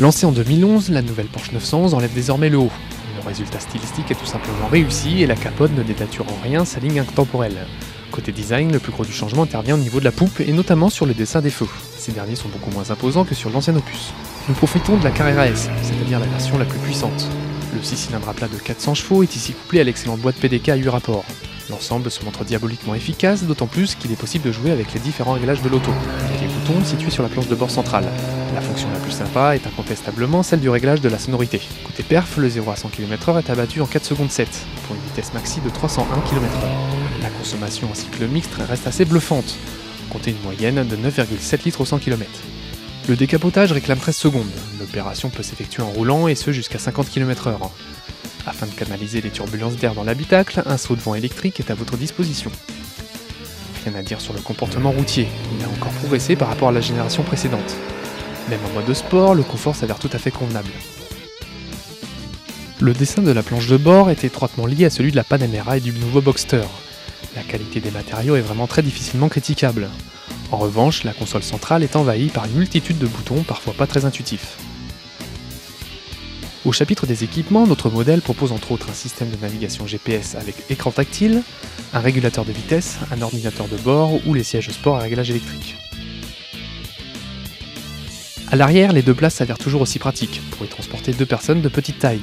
Lancée en 2011, la nouvelle Porsche 911 enlève désormais le haut. Le résultat stylistique est tout simplement réussi et la capote ne dénature en rien sa ligne intemporelle. Côté design, le plus gros du changement intervient au niveau de la poupe et notamment sur le dessin des feux. Ces derniers sont beaucoup moins imposants que sur l'ancien opus. Nous profitons de la Carrera S, c'est-à-dire la version la plus puissante. Le 6 cylindres à plat de 400 chevaux est ici couplé à l'excellente boîte PDK à 8 rapports. L'ensemble se montre diaboliquement efficace, d'autant plus qu'il est possible de jouer avec les différents réglages de l'auto, avec les boutons situés sur la planche de bord centrale. La fonction la plus sympa est incontestablement celle du réglage de la sonorité. Côté perf, le 0 à 100 km/h est abattu en 4 secondes 7, pour une vitesse maxi de 301 km/h. La consommation en cycle mixte reste assez bluffante, comptez une moyenne de 9,7 litres au 100 km. Le décapotage réclame 13 secondes, l'opération peut s'effectuer en roulant et ce jusqu'à 50 km/h. Afin de canaliser les turbulences d'air dans l'habitacle, un saut de vent électrique est à votre disposition. Rien à dire sur le comportement routier, il a encore progressé par rapport à la génération précédente. Même en mode sport, le confort s'avère tout à fait convenable. Le dessin de la planche de bord est étroitement lié à celui de la Panamera et du nouveau Boxster. La qualité des matériaux est vraiment très difficilement critiquable. En revanche, la console centrale est envahie par une multitude de boutons parfois pas très intuitifs. Au chapitre des équipements, notre modèle propose entre autres un système de navigation GPS avec écran tactile, un régulateur de vitesse, un ordinateur de bord ou les sièges sport à réglage électrique. À l'arrière, les deux places s'avèrent toujours aussi pratiques pour y transporter deux personnes de petite taille,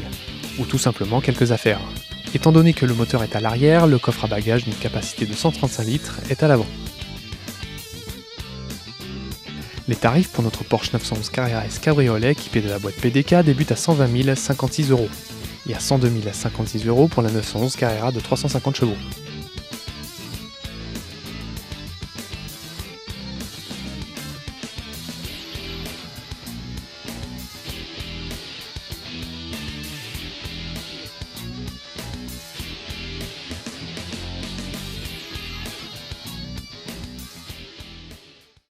ou tout simplement quelques affaires. Étant donné que le moteur est à l'arrière, le coffre à bagages d'une capacité de 135 litres est à l'avant. Les tarifs pour notre Porsche 911 Carrera S Cabriolet équipé de la boîte PDK débutent à 120 056 € et à 102 056 € pour la 911 Carrera de 350 chevaux.